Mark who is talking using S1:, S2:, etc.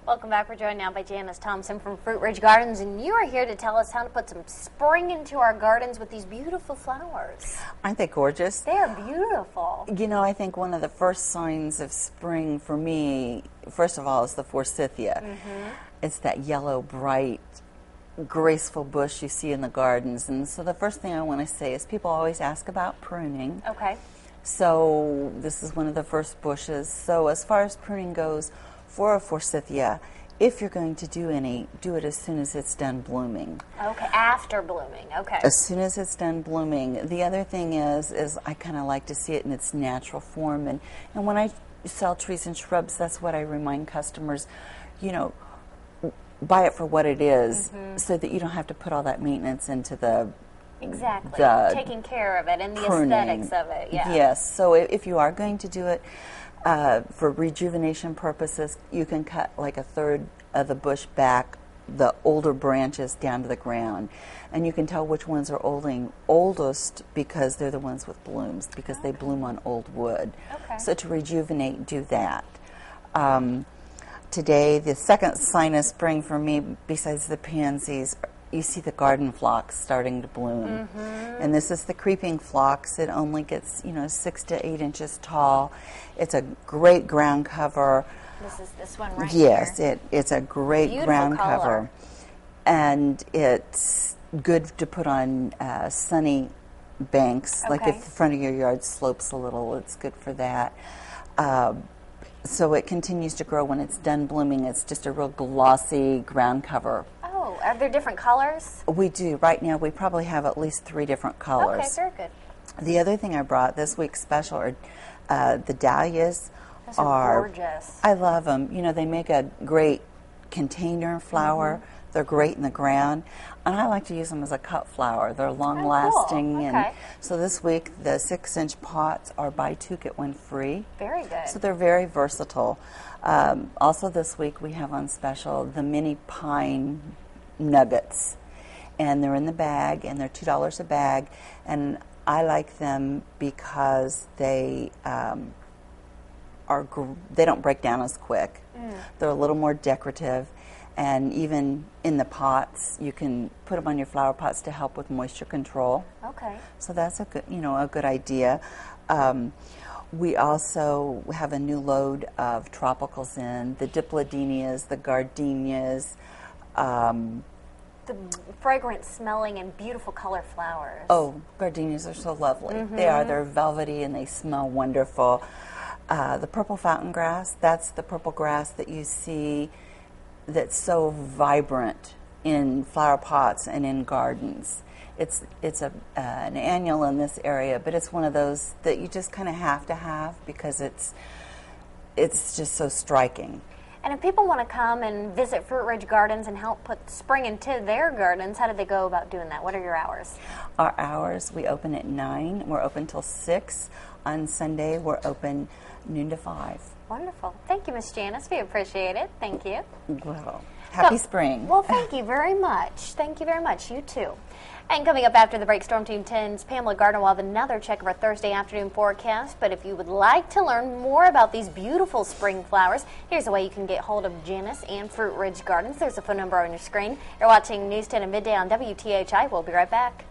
S1: Welcome back. We're joined now by Janice Thompson from Fruitridge Gardens, and you are here to tell us how to put some spring into our gardens with these beautiful flowers.
S2: Aren't they gorgeous?
S1: They are beautiful.
S2: You know, I think one of the first signs of spring for me, first of all, is the forsythia. It's that yellow, bright, graceful bush you see in the gardens. And so the first thing I want to say is people always ask about pruning.
S1: Okay.
S2: So this is one of the first bushes. So as far as pruning goes, for a forsythia, if you're going to do any, do it as soon as it's done blooming.
S1: Okay, after blooming, okay.
S2: As soon as it's done blooming. The other thing is I kind of like to see it in its natural form. And when I sell trees and shrubs, that's what I remind customers, you know, buy it for what it is so that you don't have to put all that maintenance into the
S1: Exactly, taking care of it and the
S2: pruning.
S1: Aesthetics of it, yeah.
S2: Yes, so if you are going to do it for rejuvenation purposes, you can cut like a third of the bush back, the older branches down to the ground. And you can tell which ones are oldest because they're the ones with blooms, because they bloom on old wood.
S1: Okay.
S2: So to rejuvenate, do that. Today, the second sign of spring for me, besides the pansies, you see the garden phlox starting to bloom. And this is the creeping phlox. It only gets, 6 to 8 inches tall. It's a great ground cover.
S1: This is this one right here.
S2: Yes, it's a great
S1: Beautiful
S2: ground
S1: color.
S2: cover. And it's good to put on sunny banks. Like
S1: Okay.
S2: if the front of your yard slopes a little, it's good for that. So it continues to grow when it's done blooming. It's just a real glossy ground cover.
S1: Oh, are there different colors?
S2: We do. Right now we probably have at least 3 different colors.
S1: Okay, very good.
S2: The other thing I brought this week's special are the dahlias.
S1: Those are gorgeous.
S2: I love them. You know, they make a great container flower. They're great in the ground. And I like to use them as a cut flower. They're long lasting.
S1: Cool.
S2: And
S1: Okay.
S2: so this week the 6-inch pots are buy 2 get 1 free.
S1: Very good.
S2: So they're very versatile. Also this week we have on special the mini pine nuggets. And they're in the bag, and they're $2 a bag. And I like them because they they don't break down as quick. They're a little more decorative. And even in the pots, you can put them on your flower pots to help with moisture control.
S1: Okay.
S2: So that's a good, a good idea. We also have a new load of tropicals in, the dipladenias, the gardenias.
S1: The fragrant smelling and beautiful color flowers.
S2: Oh, gardenias are so lovely. They are. They're velvety and they smell wonderful. The purple fountain grass, that's the purple grass that you see that's so vibrant in flower pots and in gardens. It's an annual in this area, but it's one of those that you just kind of have to have because it's just so striking.
S1: And if people want to come and visit Fruitridge Gardens and help put spring into their gardens, how do they go about doing that? What are your hours?
S2: Our hours, we open at 9. We're open till 6. On Sunday, we're open noon to 5.
S1: Wonderful. Thank you, Miss Janice. We appreciate it. Thank you.
S2: Well, happy spring.
S1: Well, thank you very much. Thank you very much. You too. And coming up after the break, Storm Team 10's Pamela Gardner will have another check of our Thursday afternoon forecast. But if you would like to learn more about these beautiful spring flowers, here's a way you can get hold of Janice and Fruitridge Gardens. There's a phone number on your screen. You're watching News 10 and Midday on WTHI. We'll be right back.